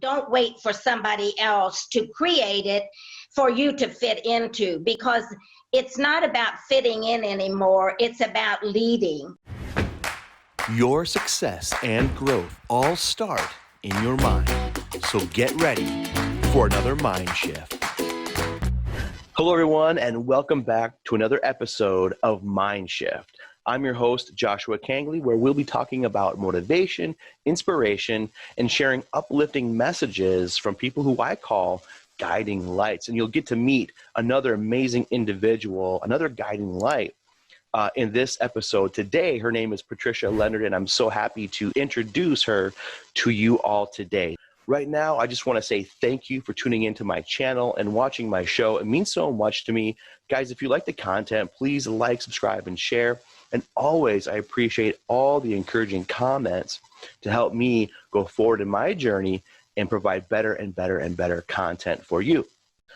Don't wait for somebody else to create it for you to fit into, because it's not about fitting in anymore. It's about leading. Your success and growth all start in your mind. So get ready for another mind shift. Hello, everyone, and welcome back to another episode of Mind Shift. I'm your host, Joshua Kangley, where we'll be talking about motivation, inspiration, and sharing uplifting messages from people who I call guiding lights. And you'll get to meet another amazing individual, another guiding light in this episode today. Her name is Patricia Leonard, and I'm so happy to introduce her to you all today. Right now, I just want to say thank you for tuning into my channel and watching my show. It means so much to me. Guys, if you like the content, please like, subscribe, and share. And always, I appreciate all the encouraging comments to help me go forward in my journey and provide better and better and better content for you.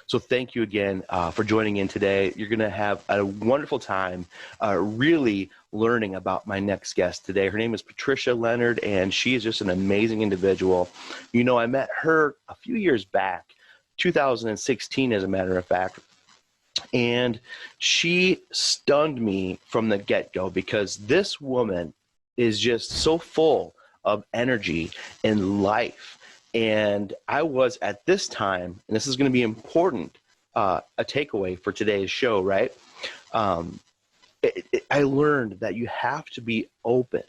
So thank you again for joining in today. You're going to have a wonderful time really learning about my next guest today. Her name is Patricia Leonard, and she is just an amazing individual. You know, I met her a few years back, 2016 as a matter of fact, and she stunned me from the get-go because this woman is just so full of energy and life. And I was at this time, and this is going to be important, a takeaway for today's show, right? I learned that you have to be open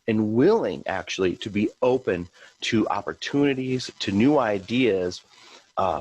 and willing, actually, to be open to opportunities, to new ideas,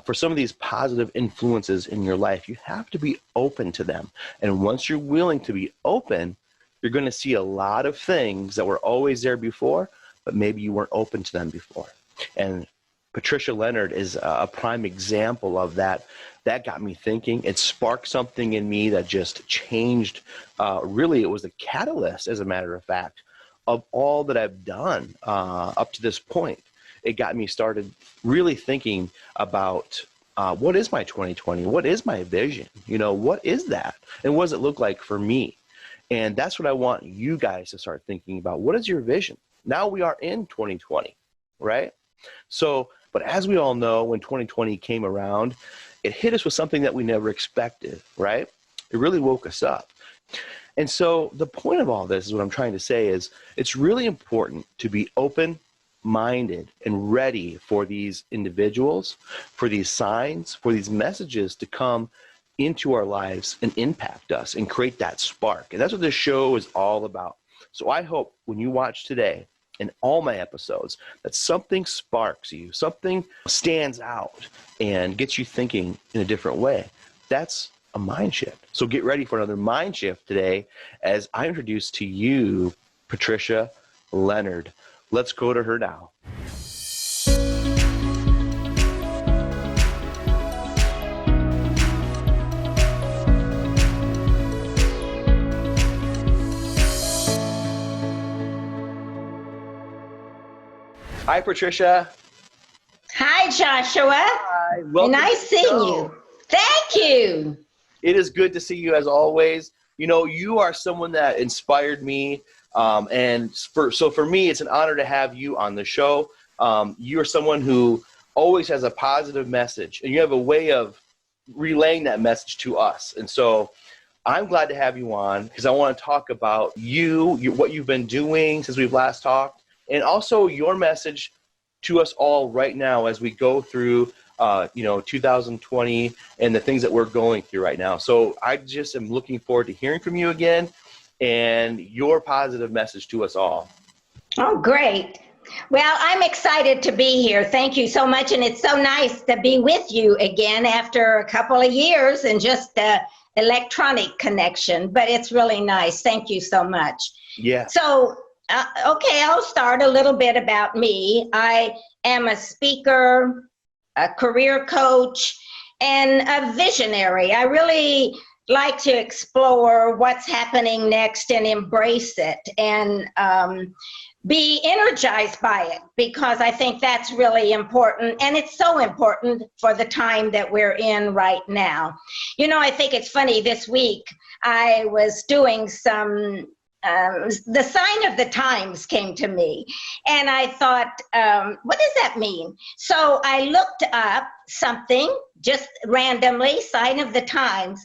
for some of these positive influences in your life. You have to be open to them. And once you're willing to be open, you're going to see a lot of things that were always there before, but maybe you weren't open to them before. And Patricia Leonard is a prime example of that. That got me thinking. It sparked something in me that just changed. Really, it was the catalyst, as a matter of fact, of all that I've done up to this point. It got me started really thinking about what is my 2020? What is my vision? You know, what is that? And what does it look like for me? And that's what I want you guys to start thinking about. What is your vision? Now we are in 2020, right? So, but as we all know, when 2020 came around, it hit us with something that we never expected, right? It really woke us up. And so the point of all this is what I'm trying to say is it's really important to be open-minded and ready for these individuals, for these signs, for these messages to come into our lives and impact us and create that spark. And that's what this show is all about. So I hope when you watch today and all my episodes that something sparks you, something stands out and gets you thinking in a different way. That's a mind shift. So get ready for another mind shift today as I introduce to you Patricia Leonard. Let's go to her now. Hi, Patricia. Hi, Joshua. Hi. Nice seeing you. Thank you. It is good to see you as always. You know, you are someone that inspired me. So for me, it's an honor to have you on the show. You're someone who always has a positive message, and you have a way of relaying that message to us. And so I'm glad to have you on because I want to talk about what you've been doing since we've last talked, and also your message to us all right now as we go through 2020 and the things that we're going through right now. So I just am looking forward to hearing from you again and your positive message to us all. Oh, great. Well, I'm excited to be here. Thank you so much. And it's so nice to be with you again after a couple of years and just the electronic connection, but it's really nice. Thank you so much. Yeah. So, okay, I'll start a little bit about me. I am a speaker, a career coach, and a visionary. I really like to explore what's happening next and embrace it and be energized by it, because I think that's really important. And it's so important for the time that we're in right now. You know, I think it's funny, this week I was doing some the sign of the times came to me. And I thought, what does that mean? So I looked up something just randomly, sign of the times.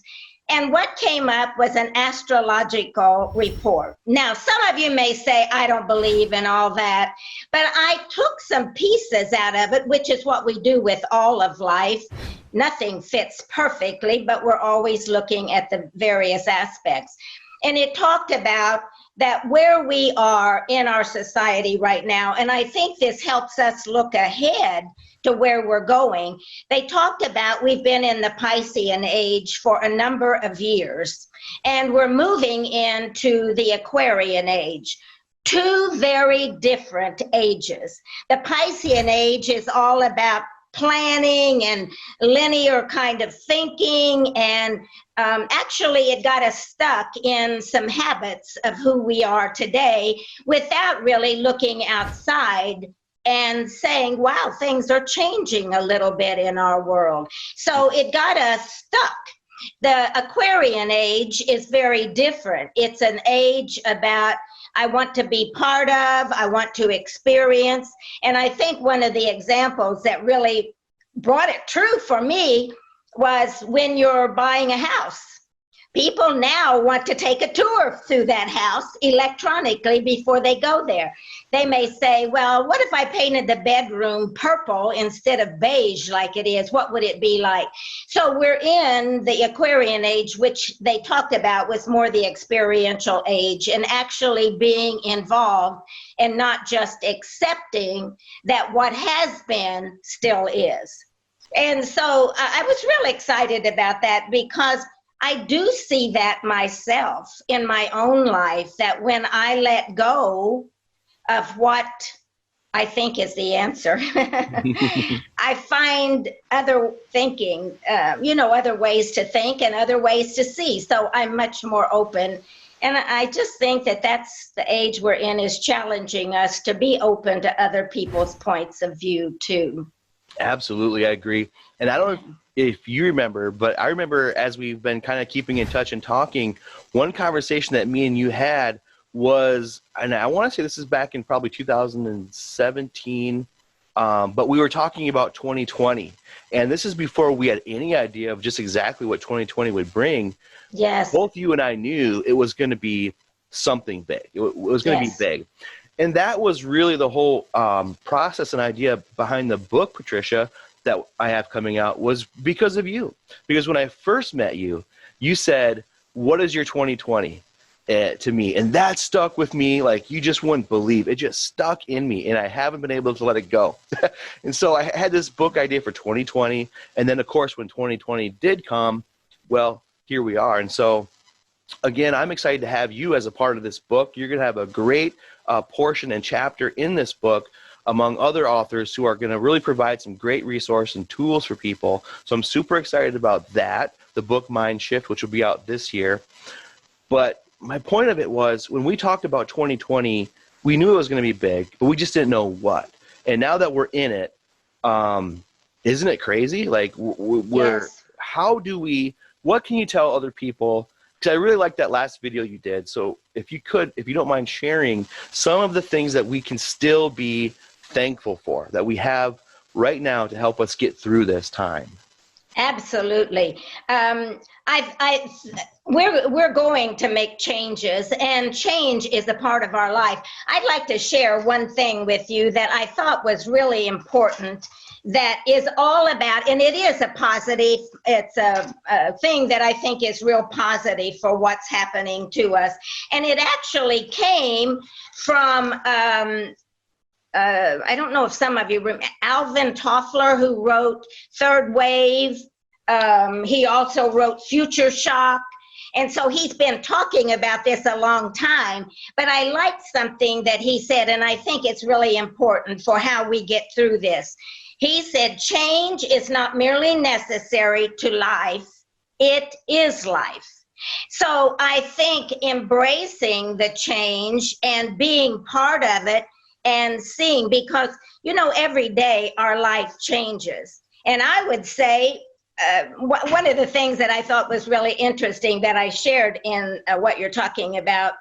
And what came up was an astrological report. Now, some of you may say, I don't believe in all that, but I took some pieces out of it, which is what we do with all of life. Nothing fits perfectly, but we're always looking at the various aspects. And it talked about that where we are in our society right now, and I think this helps us look ahead to where we're going. They talked about we've been in the Piscean age for a number of years, and we're moving into the Aquarian age. Two very different ages. The Piscean age is all about planning and linear kind of thinking, and actually it got us stuck in some habits of who we are today without really looking outside and saying, wow, things are changing a little bit in our world. So it got us stuck. The Aquarian age is very different. It's an age about I want to be part of, I want to experience. And I think one of the examples that really brought it true for me was when you're buying a house. People now want to take a tour through that house electronically before they go there. They may say, well, what if I painted the bedroom purple instead of beige like it is? What would it be like? So we're in the Aquarian age, which they talked about was more the experiential age and actually being involved and not just accepting that what has been still is. And so I was really excited about that because I do see that myself in my own life, that when I let go of what I think is the answer, I find other thinking, other ways to think and other ways to see. So I'm much more open. And I just think that that's the age we're in, is challenging us to be open to other people's points of view too. Absolutely, I agree. And I don't know if you remember, but I remember as we've been kind of keeping in touch and talking, one conversation that me and you had was, and I want to say this is back in probably 2017, but we were talking about 2020. And this is before we had any idea of just exactly what 2020 would bring. Yes. Both you and I knew it was going to be something big. It was going to be big. And that was really the whole process and idea behind the book, Patricia, that I have coming out, was because of you. Because when I first met you, you said, what is your 2020 to me? And that stuck with me like you just wouldn't believe. It just stuck in me, and I haven't been able to let it go. And so I had this book idea for 2020. And then, of course, when 2020 did come, well, here we are. And so, again, I'm excited to have you as a part of this book. You're going to have a great portion and chapter in this book, among other authors who are going to really provide some great resource and tools for people. So I'm super excited about that, the book Mind Shift, which will be out this year. But my point of it was, when we talked about 2020, we knew it was going to be big, but we just didn't know what. And now that we're in it, isn't it crazy? Like, what can you tell other people? Because I really like that last video you did. So if you don't mind sharing some of the things that we can still be thankful for, that we have right now to help us get through this time. Absolutely. We're going to make changes, and change is a part of our life. I'd like to share one thing with you that I thought was really important, that is all about, and it is a positive, it's a thing that I think is real positive for what's happening to us. And it actually came from, I don't know if some of you remember, Alvin Toffler, who wrote Third Wave. He also wrote Future Shock. And so he's been talking about this a long time, but I liked something that he said, and I think it's really important for how we get through this. He said, change is not merely necessary to life, it is life. So I think embracing the change and being part of it and seeing, because, every day our life changes. And I would say, one of the things that I thought was really interesting that I shared in what you're talking about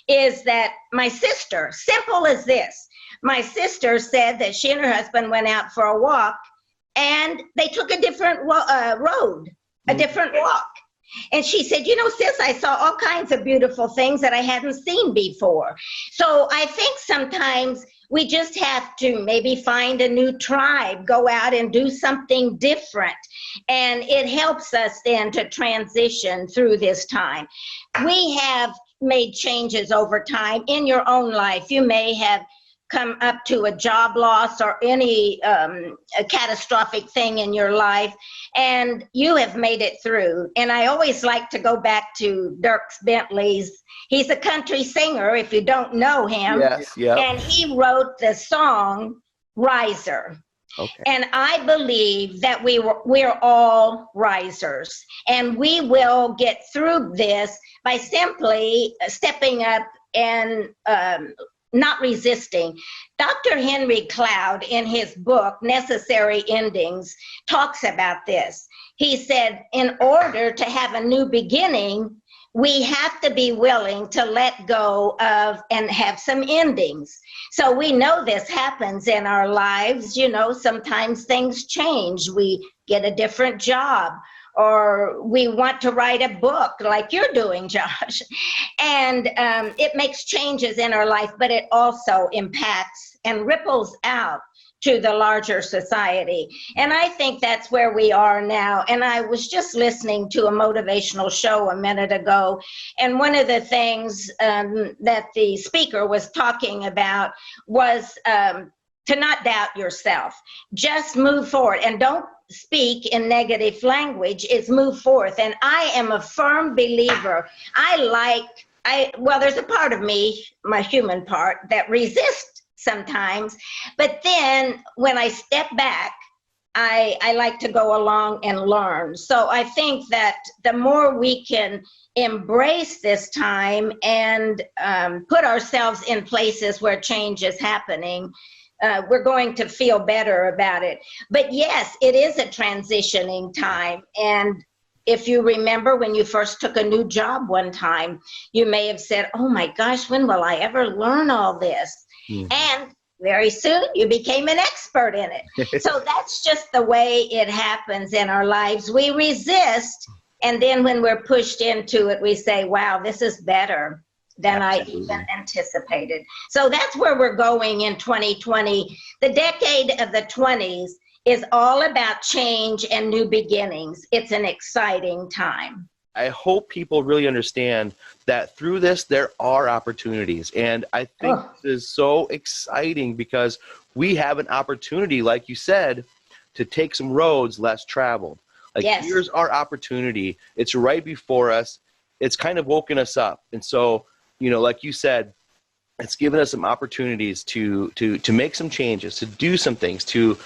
is that my sister, simple as this, my sister said that she and her husband went out for a walk and they took a different road, a different walk. And she said, you know, sis, I saw all kinds of beautiful things that I hadn't seen before. So I think sometimes we just have to maybe find a new tribe, go out and do something different. And it helps us then to transition through this time. We have made changes over time in your own life. You may have come up to a job loss or any a catastrophic thing in your life, and you have made it through. And I always like to go back to Dierks Bentley's. He's a country singer, if you don't know him. Yes, yeah. And he wrote the song Riser. Okay. And I believe that we're all risers, and we will get through this by simply stepping up and not resisting. Dr. Henry Cloud, in his book, Necessary Endings, talks about this. He said, in order to have a new beginning, we have to be willing to let go of and have some endings. So we know this happens in our lives. You know, sometimes things change. We get a different job, or we want to write a book like you're doing, Josh. And it makes changes in our life, but it also impacts and ripples out to the larger society. And I think that's where we are now. And I was just listening to a motivational show a minute ago. And one of the things that the speaker was talking about was to not doubt yourself. Just move forward and don't speak in negative language. Is move forth. And I am a firm believer. Well, there's a part of me, my human part, that resists sometimes, but then when I step back, I like to go along and learn. So I think that the more we can embrace this time and put ourselves in places where change is happening, we're going to feel better about it. But yes, it is a transitioning time. And if you remember when you first took a new job one time, you may have said, oh my gosh, when will I ever learn all this? Mm-hmm. And very soon you became an expert in it. So that's just the way it happens in our lives. We resist, and then when we're pushed into it, we say, wow, this is better than Absolutely. I even anticipated. So that's where we're going in 2020. The decade of the 20s is all about change and new beginnings. It's an exciting time. I hope people really understand that through this, there are opportunities. And I think this is so exciting because we have an opportunity, like you said, to take some roads less traveled. Like, yes. Here's our opportunity. It's right before us. It's kind of woken us up. And so, you know, like you said, it's given us some opportunities to make some changes, to do some things, to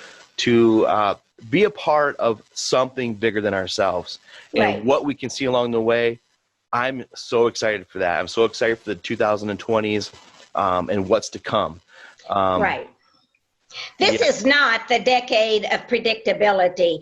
be a part of something bigger than ourselves. And right. What we can see along the way, I'm so excited for that. I'm so excited for the 2020s and what's to come. Right. This is not the decade of predictability.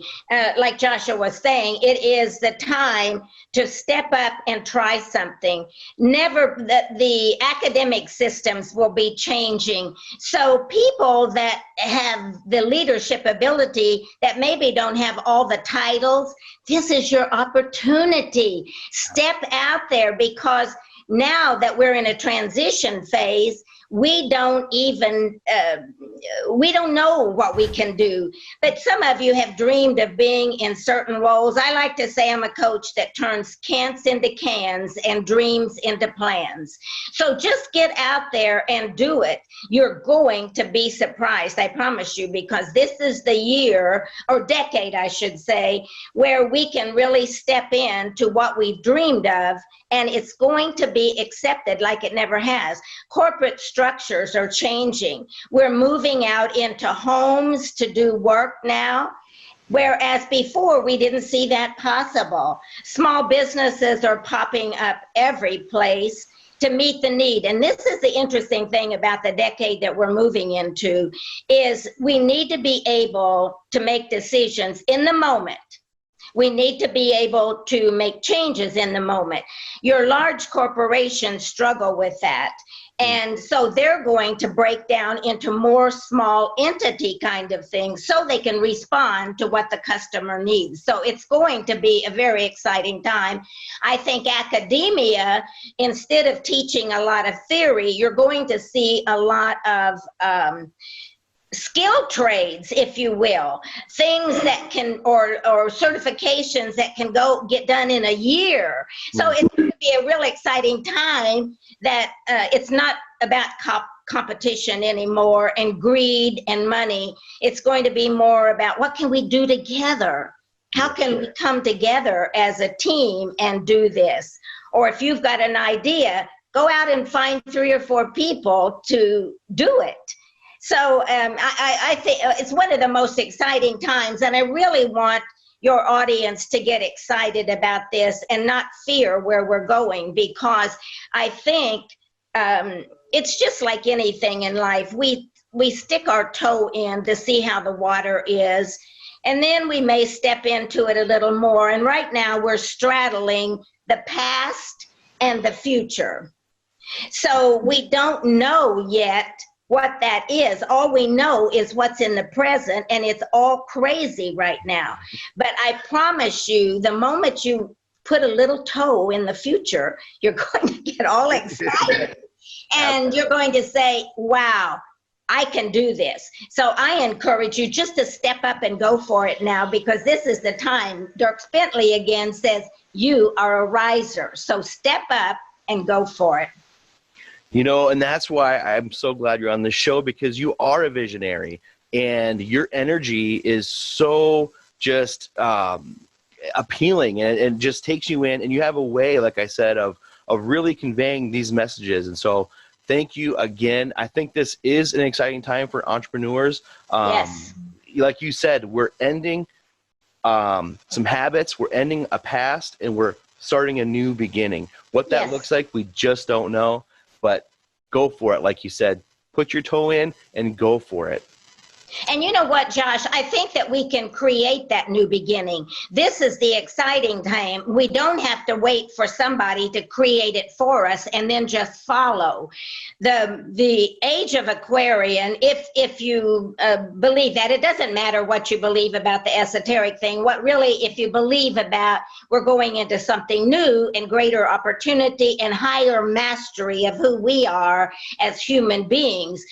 Like Joshua was saying, it is the time to step up and try something. Never, the academic systems will be changing. So people that have the leadership ability that maybe don't have all the titles, this is your opportunity. Step out there, because now that we're in a transition phase, we don't know what we can do. But some of you have dreamed of being in certain roles. I like to say I'm a coach that turns can'ts into cans and dreams into plans. So just get out there and do it. You're going to be surprised, I promise you, because this is the year, or decade, I should say, where we can really step into what we've dreamed of, and it's going to be accepted like it never has. Corporate structures are changing. We're moving out into homes to do work now, whereas before we didn't see that possible. Small businesses are popping up every place to meet the need. And this is the interesting thing about the decade that we're moving into, is we need to be able to make decisions in the moment. We need to be able to make changes in the moment. Your large corporations struggle with that. And so they're going to break down into more small entity kind of things so they can respond to what the customer needs. So it's going to be a very exciting time. I think academia, instead of teaching a lot of theory, you're going to see a lot of skill trades, if you will, things that can, or certifications that can go get done in a year. So it's going to be a really exciting time that it's not about competition anymore and greed and money. It's going to be more about what can we do together? How can we come together as a team and do this? Or if you've got an idea, go out and find 3 or 4 people to do it. So I think it's one of the most exciting times, and I really want your audience to get excited about this and not fear where we're going, because I think it's just like anything in life. We stick our toe in to see how the water is, and then we may step into it a little more. And right now we're straddling the past and the future. So we don't know yet what that is. All we know is what's in the present, and it's all crazy right now. But I promise you, the moment you put a little toe in the future, you're going to get all excited. And you're going to say, wow, I can do this. So I encourage you just to step up and go for it now, because this is the time. Dirk Bentley again says, you are a riser. So step up and go for it. You know, and that's why I'm so glad you're on the show, because you are a visionary and your energy is so just appealing and just takes you in, and you have a way, like I said, of really conveying these messages. And so thank you again. I think this is an exciting time for entrepreneurs. Yes. Like you said, we're ending some habits, we're ending a past, and we're starting a new beginning. What that looks like, we just don't know. But go for it, like you said. Put your toe in and go for it. And you know what, Josh? I think that we can create that new beginning. This is the exciting time. We don't have to wait for somebody to create it for us and then just follow. The age of Aquarian, if you believe that, it doesn't matter what you believe about the esoteric thing. What really, if you believe about we're going into something new and greater opportunity and higher mastery of who we are as human beings,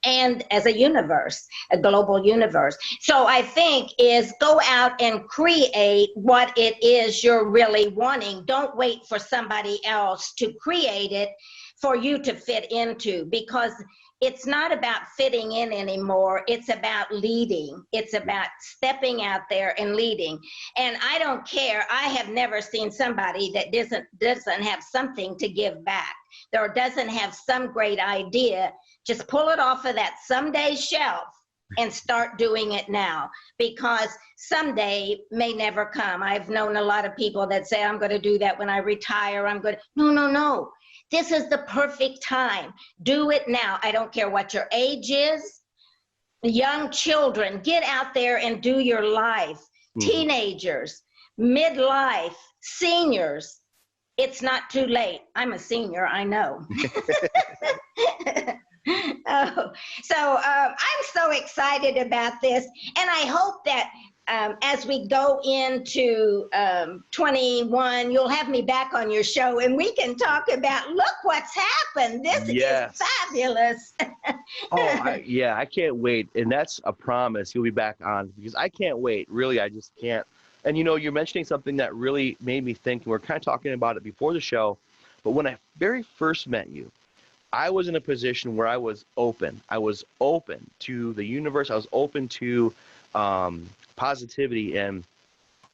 and as a universe, a global universe. So I think is go out and create what it is you're really wanting. Don't wait for somebody else to create it for you to fit into, because it's not about fitting in anymore. It's about leading. It's about stepping out there and leading. And I don't care. I have never seen somebody that doesn't have something to give back, or doesn't have some great idea. Just pull it off of that someday shelf and start doing it now, because someday may never come. I've known a lot of people that say, I'm going to do that when I retire. No. This is the perfect time. Do it now. I don't care what your age is. Young children, get out there and do your life. Teenagers, midlife, seniors. It's not too late. I'm a senior, I know. Oh, so I'm so excited about this, and I hope that as we go into 21, you'll have me back on your show, and we can talk about, look what's happened. This is fabulous. I can't wait, and that's a promise. You'll be back on, because I can't wait. Really, I just can't. And you know, you're mentioning something that really made me think, and we're kind of talking about it before the show, but when I very first met you, I was in a position where I was open. I was open to the universe. I was open to positivity. And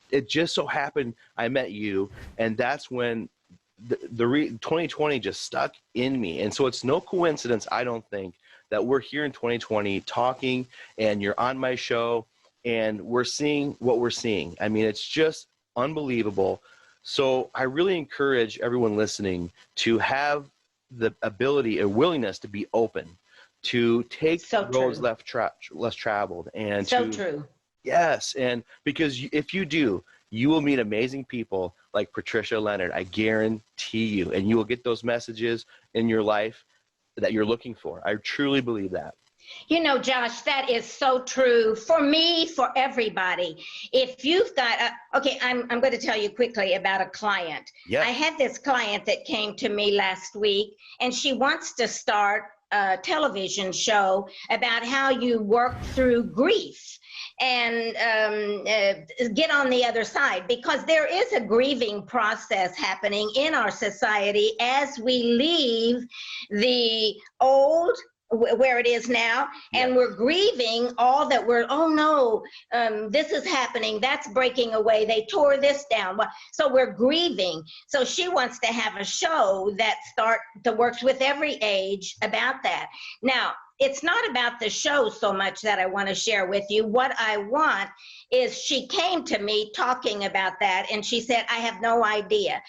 it just so happened I met you. And that's when the 2020 just stuck in me. And so it's no coincidence, I don't think, that we're here in 2020 talking, and you're on my show, and we're seeing what we're seeing. I mean, it's just unbelievable. So I really encourage everyone listening to have the ability and willingness to be open, to take roads less traveled, and true. Yes, and because if you do, you will meet amazing people like Patricia Leonard. I guarantee you. And you will get those messages in your life that you're looking for. I truly believe that. You know, Josh, that is so true for me, for everybody. If you've got okay, I'm going to tell you quickly about a client. Yes. I had this client that came to me last week, and she wants to start a television show about how you work through grief and get on the other side, because there is a grieving process happening in our society as we leave the old where it is now, and we're grieving all that oh no, this is happening, that's breaking away, they tore this down. So we're grieving. So she wants to have a show that works with every age about that. Now, it's not about the show so much that I want to share with you. What I want is, she came to me talking about that, and she said, I have no idea.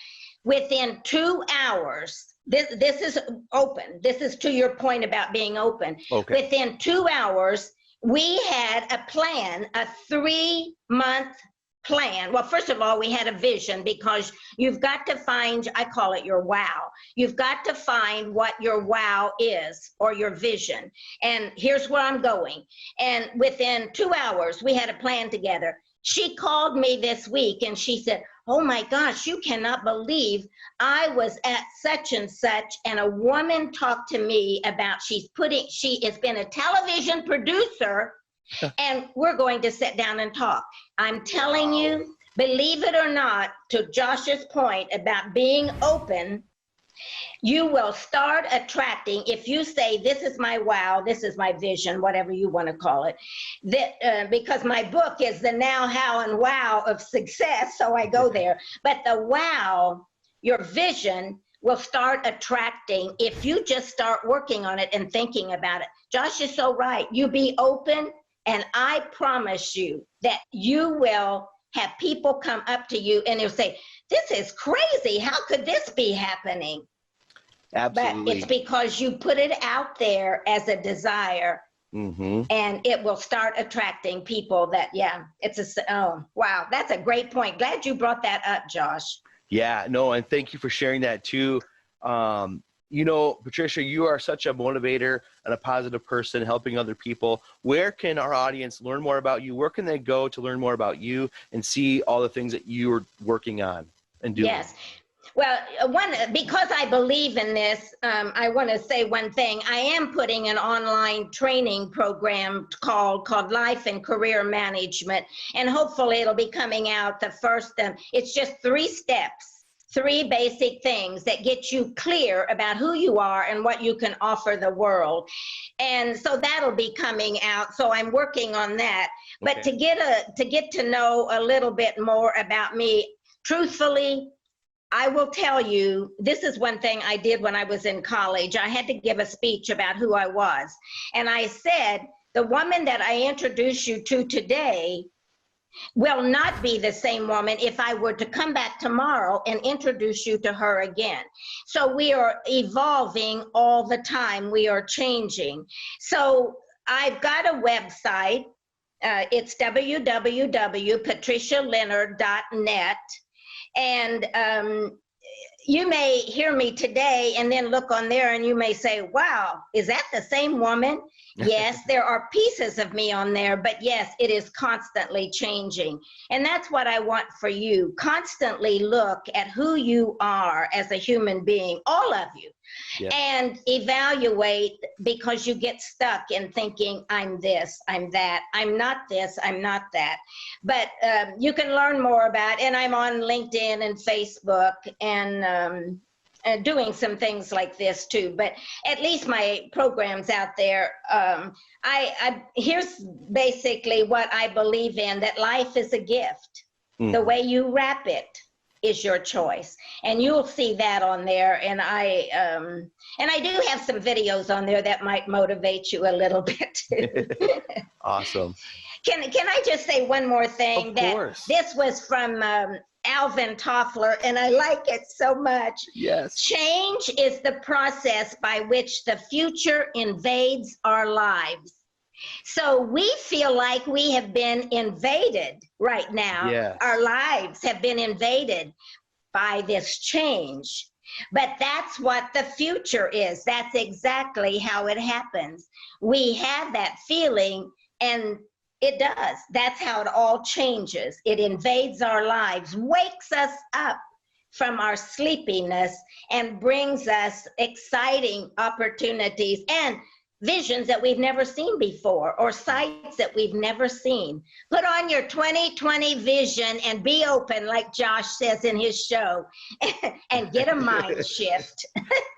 Within 2 hours, this is open. This is to your point about being open. Okay. Within 2 hours, we had a plan, a 3-month plan. Well, first of all, we had a vision, because you've got to find, I call it your wow. You've got to find what your wow is, or your vision. And here's where I'm going. And within 2 hours, we had a plan together. She called me this week and she said, oh my gosh, you cannot believe I was at such and such, and a woman talked to me about she has been a television producer and we're going to sit down and talk. I'm telling you, believe it or not, to Josh's point about being open, you will start attracting, if you say, this is my wow, this is my vision, whatever you want to call it, that because my book is the now, how, and wow of success, so I go there. But the wow, your vision, will start attracting if you just start working on it and thinking about it. Josh is so right. You be open, and I promise you that you will have people come up to you and they'll say, this is crazy. How could this be happening? Absolutely. But it's because you put it out there as a desire, and it will start attracting people that, oh, wow, that's a great point. Glad you brought that up, Josh. Yeah, no, and thank you for sharing that too. You know, Patricia, you are such a motivator and a positive person, helping other people. Where can our audience learn more about you? Where can they go to learn more about you and see all the things that you're working on and doing? Yes. Well, because I believe in this, I want to say one thing. I am putting an online training program called Life and Career Management, and hopefully it'll be coming out the first. It's just 3 steps. 3 basic things that get you clear about who you are and what you can offer the world. And so that'll be coming out. So I'm working on that. But to get to know a little bit more about me, truthfully, I will tell you, this is one thing I did when I was in college. I had to give a speech about who I was. And I said, the woman that I introduce you to today will not be the same woman if I were to come back tomorrow and introduce you to her again. So we are evolving all the time. We are changing. So I've got a website. It's www.patricialeonard.net. And you may hear me today and then look on there and you may say, wow, is that the same woman? Yes, there are pieces of me on there, but yes, it is constantly changing. And that's what I want for you. Constantly look at who you are as a human being, all of you, and evaluate, because you get stuck in thinking, I'm this, I'm that, I'm not this, I'm not that. But you can learn more about, and I'm on LinkedIn and Facebook and doing some things like this too, but at least my program's out there. Here's basically what I believe in, that life is a gift. The way you wrap it is your choice, and you'll see that on there. And I do have some videos on there that might motivate you a little bit too. Awesome. Can I just say one more thing? Of course. This was from Alvin Toffler, and I like it so much. Yes. Change is the process by which the future invades our lives. So we feel like we have been invaded right now. Yes. Our lives have been invaded by this change. But that's what the future is. That's exactly how it happens. We have that feeling, and it does. That's how it all changes. It invades our lives, wakes us up from our sleepiness, and brings us exciting opportunities and visions that we've never seen before, or sights that we've never seen. Put on your 2020 vision and be open, like Josh says in his show, and get a mind shift.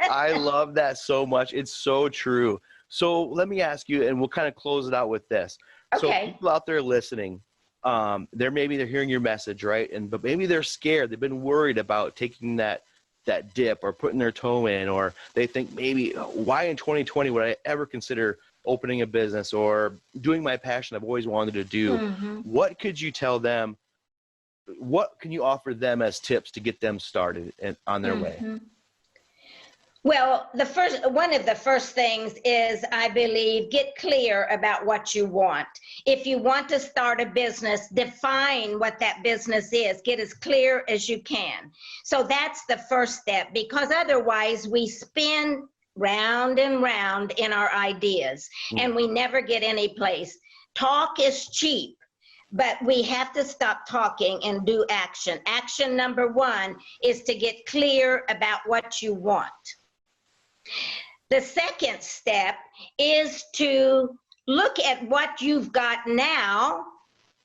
I love that so much. It's so true. So let me ask you, and we'll kind of close it out with this. So Okay. people out there listening, they're hearing your message, right? But maybe they're scared. They've been worried about taking that dip or putting their toe in, or they think maybe, why in 2020 would I ever consider opening a business or doing my passion I've always wanted to do? Mm-hmm. What could you tell them? What can you offer them as tips to get them started on their way? Well, one of the first things is, I believe, get clear about what you want. If you want to start a business, define what that business is. Get as clear as you can. So that's the first step, because otherwise we spin round and round in our ideas and we never get any place. Talk is cheap. But we have to stop talking and do action. Action number one is to get clear about what you want. The second step is to look at what you've got now,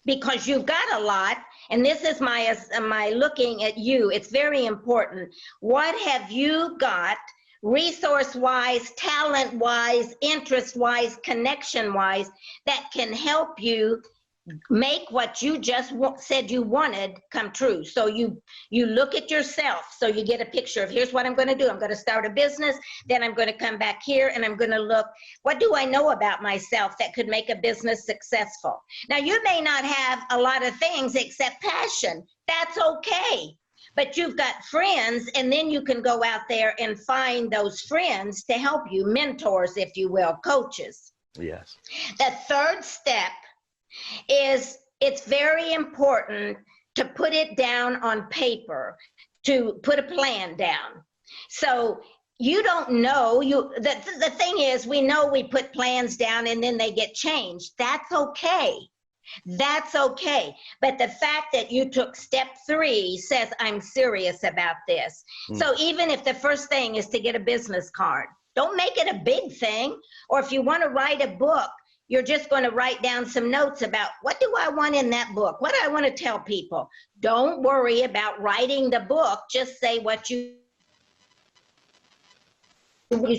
because you've got a lot. And this is my looking at you. It's very important. What have you got, resource-wise, talent-wise, interest-wise, connection-wise, that can help you make what you just said you wanted come true? So you look at yourself, so you get a picture of, here's what I'm going to do. I'm going to start a business, then I'm going to come back here and I'm going to look, what do I know about myself that could make a business successful? Now, you may not have a lot of things except passion. That's okay. But you've got friends, and then you can go out there and find those friends to help you, mentors, if you will, coaches. Yes. The third step is, it's very important to put it down on paper, to put a plan down. So you don't know, the thing is, we know we put plans down and then they get changed. That's okay. That's okay. But the fact that you took step 3 says, I'm serious about this. So even if the first thing is to get a business card, don't make it a big thing. Or if you want to write a book, you're just going to write down some notes about, what do I want in that book? What do I want to tell people? Don't worry about writing the book. Just say what you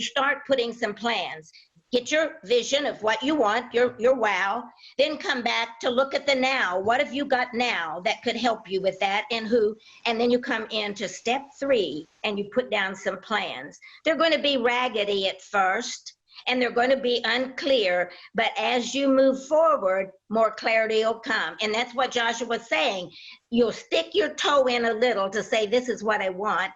start putting some plans. Get your vision of what you want, your wow. Then come back to look at the now. What have you got now that could help you with that, and who? And then you come into step 3 and you put down some plans. They're going to be raggedy at first, and they're going to be unclear, but as you move forward, more clarity will come. And that's what Joshua was saying. You'll stick your toe in a little to say, this is what I want.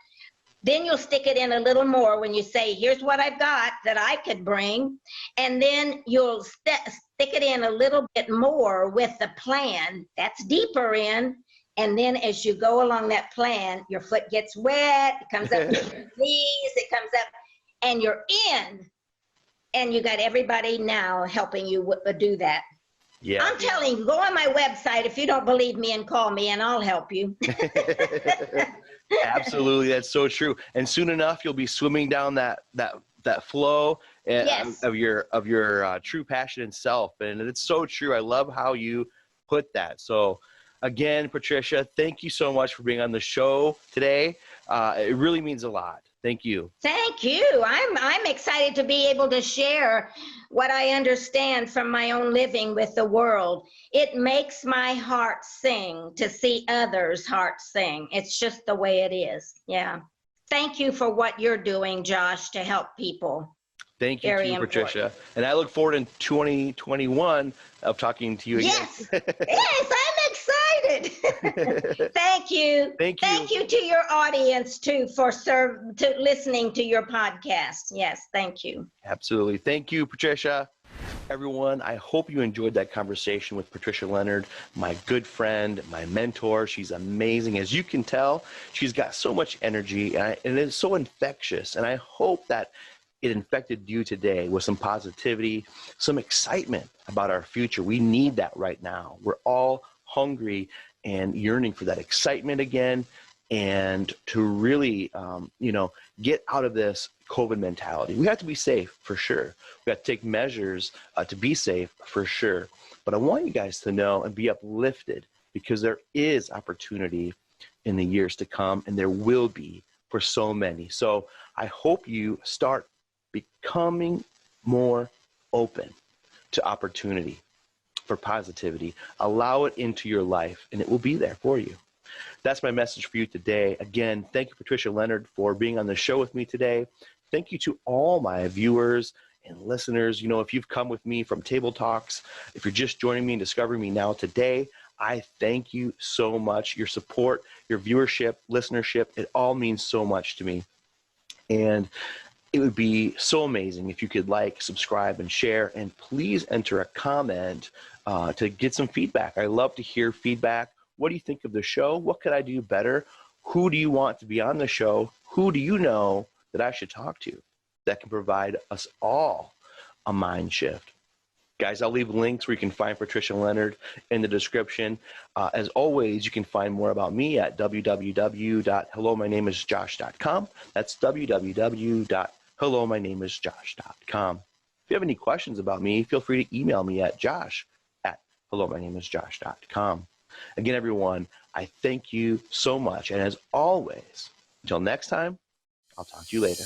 Then you'll stick it in a little more when you say, here's what I've got that I could bring. And then you'll stick it in a little bit more with the plan. That's deeper in. And then as you go along that plan, your foot gets wet, it comes up to your knees, it comes up, and you're in. And you got everybody now helping you do that. Yeah. I'm telling you, go on my website if you don't believe me and call me and I'll help you. Absolutely, that's so true. And soon enough, you'll be swimming down that flow Yes. of your true passion and self. And it's so true. I love how you put that. So again, Patricia, thank you so much for being on the show today. It really means a lot. Thank you. Thank you. I'm excited to be able to share what I understand from my own living with the world. It makes my heart sing to see others' hearts sing. It's just the way it is. Yeah. Thank you for what you're doing, Josh, to help people. Thank you, Very too, important. Patricia. And I look forward in 2021 of talking to you again. Yes. Yes, I'm excited. Thank you. Thank you. Thank you to your audience, too, for listening to your podcast. Yes, thank you. Absolutely. Thank you, Patricia. Everyone, I hope you enjoyed that conversation with Patricia Leonard, my good friend, my mentor. She's amazing. As you can tell, she's got so much energy, and it's so infectious. And I hope that it infected you today with some positivity, some excitement about our future. We need that right now. We're all hungry and yearning for that excitement again, and to really, get out of this COVID mentality. We have to be safe for sure. We have to take measures to be safe for sure. But I want you guys to know and be uplifted, because there is opportunity in the years to come, and there will be for so many. So I hope you start becoming more open to opportunity, for positivity. Allow it into your life, and it will be there for you. That's my message for you today. Again, thank you, Patricia Leonard, for being on the show with me today. Thank you to all my viewers and listeners. If you've come with me from Table Talks, if you're just joining me and discovering me now today, I thank you so much. Your support, your viewership, listenership, it all means so much to me. And it would be so amazing if you could like, subscribe, and share. And please enter a comment to get some feedback. I love to hear feedback. What do you think of the show? What could I do better? Who do you want to be on the show? Who do you know that I should talk to that can provide us all a mind shift? Guys, I'll leave links where you can find Patricia Leonard in the description. As always, you can find more about me at www.hellomynameisjosh.com. That's www.hellomynameisjosh.com. If you have any questions about me, feel free to email me at josh@hellomynameisjosh.com. Again, everyone, I thank you so much. And as always, until next time, I'll talk to you later.